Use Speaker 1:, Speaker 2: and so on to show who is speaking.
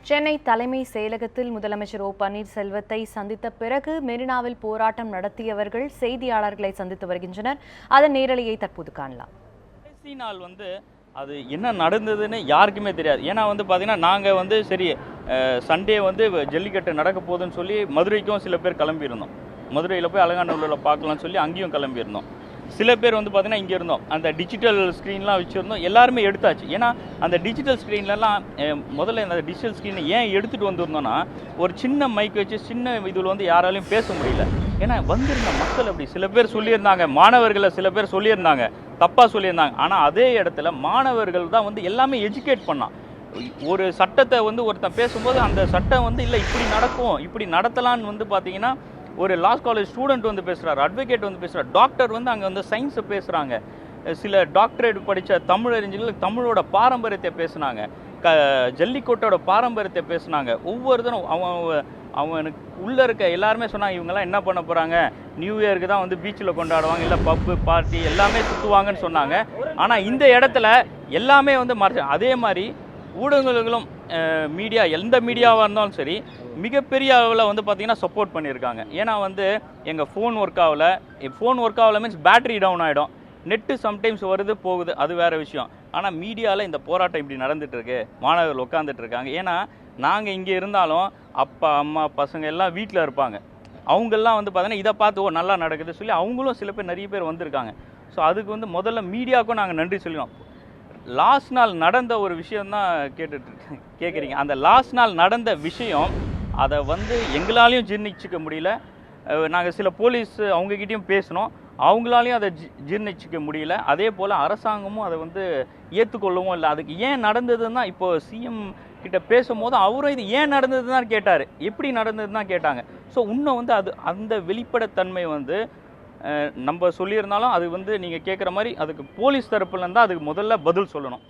Speaker 1: சென்னை தலைமை செயலகத்தில் முதலமைச்சர் ஓ பன்னீர்செல்வத்தை சந்தித்த பிறகு மெரினாவில் போராட்டம் நடத்தியவர்கள் செய்தியாளர்களை சந்தித்து வருகின்றனர். அதன் நேரலையை தற்போது காணலாம்.
Speaker 2: கடைசி நாள் அது என்ன நடந்ததுன்னு யாருக்குமே தெரியாது. ஏன்னா பார்த்தீங்கன்னா நாங்கள் சரி சண்டே ஜல்லிக்கட்டு நடக்க போகுதுன்னு சொல்லி மதுரைக்கும் சில பேர் கிளம்பியிருந்தோம். மதுரையில் போய் அலங்காநல்லூரில் பார்க்கலாம்னு சொல்லி அங்கேயும் கிளம்பியிருந்தோம். சில பேர் பார்த்தீங்கன்னா இங்கே இருந்தோம். அந்த டிஜிட்டல் ஸ்க்ரீன்லாம் வச்சுருந்தோம். எல்லாருமே எடுத்தாச்சு. ஏன்னா அந்த டிஜிட்டல் ஸ்க்ரீன்லலாம் முதல்ல அந்த டிஜிட்டல் ஸ்க்ரீனை ஏன் எடுத்துகிட்டு வந்திருந்தோன்னா, ஒரு சின்ன மைக் வச்சு சின்ன இதில் யாராலையும் பேச முடியல. ஏன்னா வந்திருந்த மக்கள் அப்படி சில பேர் சொல்லியிருந்தாங்க, மாணவர்களை சில பேர் சொல்லியிருந்தாங்க, தப்பாக சொல்லியிருந்தாங்க. ஆனால் அதே இடத்துல மாணவர்கள் தான் எல்லாமே எஜுகேட் பண்ணான். ஒரு சட்டத்தை ஒருத்தன் பேசும்போது அந்த சட்டம் இல்லை இப்படி நடக்கும், இப்படி நடத்தலான்னு பார்த்தீங்கன்னா ஒரு லாஸ் காலேஜ் ஸ்டூடெண்ட் பேசுகிறார், அட்வொகேட் பேசுகிறார், டாக்டர் அங்கே சயின்ஸை பேசுகிறாங்க. சில டாக்டரேட் படித்த தமிழறிஞர்கள் தமிழோட பாரம்பரியத்தை பேசுனாங்க, ஜல்லிக்கட்டோட பாரம்பரியத்தை பேசுனாங்க. ஒவ்வொருத்தரும் அவனுக்கு உள்ளே இருக்க எல்லாருமே சொன்னாங்க, இவங்கெல்லாம் என்ன பண்ண போகிறாங்க, நியூ இயருக்கு தான் பீச்சில் கொண்டாடுவாங்க, இல்லை பப்பு பார்ட்டி எல்லாமே சுற்றுவாங்கன்னு சொன்னாங்க. ஆனால் இந்த இடத்துல எல்லாமே மறைச்சு. அதே மாதிரி ஊடகங்களும் மீடியா எந்த மீடியாவாக இருந்தாலும் சரி மிகப்பெரிய அளவில் பார்த்தீங்கன்னா சப்போர்ட் பண்ணியிருக்காங்க. ஏன்னா எங்கள் ஃபோன் ஒர்க் ஆகலை மீன்ஸ் பேட்டரி டவுன் ஆகிடும், நெட்டு சம்டைம்ஸ் வருது போகுது, அது வேறு விஷயம். ஆனால் மீடியாவில் இந்த போராட்டம் இப்படி நடந்துகிட்ருக்கு, மாணவர்கள் உட்காந்துட்ருக்காங்க. ஏன்னா நாங்கள் இங்கே இருந்தாலும் அப்பா அம்மா பசங்க எல்லாம் வீட்டில் இருப்பாங்க. அவங்கெல்லாம் பார்த்தீங்கன்னா இதை பார்த்து நல்லா நடக்குது சொல்லி அவங்களும் சில பேர் நிறைய பேர் வந்திருக்காங்க. ஸோ அதுக்கு முதல்ல மீடியாவுக்கும் நாங்கள் நன்றி சொல்லுவோம். லாஸ்ட் நாள் நடந்த ஒரு விஷயந்தான் கேட்குறீங்க. அந்த லாஸ்ட் நாள் நடந்த விஷயம் அதை எங்களாலையும் ஜீர்ணிச்சிக்க முடியல. நாங்கள் சில போலீஸ் அவங்கக்கிட்டையும் பேசினோம், அவங்களாலையும் அதை ஜீர்ணிச்சிக்க முடியல. அதே போல் அரசாங்கமும் அதை ஏற்றுக்கொள்ளவும் இல்லை. அதுக்கு ஏன் நடந்ததுன்னா, இப்போது சிஎம் கிட்ட பேசும்போது அவரும் இது ஏன் நடந்தது தான் கேட்டார், எப்படி நடந்தது தான் கேட்டாங்க. ஸோ இன்னும் அது அந்த வெளிப்படைத்தன்மை நம்ம சொல்லியிருந்தாலும் அது நீங்கள் கேட்குற மாதிரி அதுக்கு போலீஸ் தரப்புலேருந்து தான் அதுக்கு முதல்ல பதில் சொல்லணும்.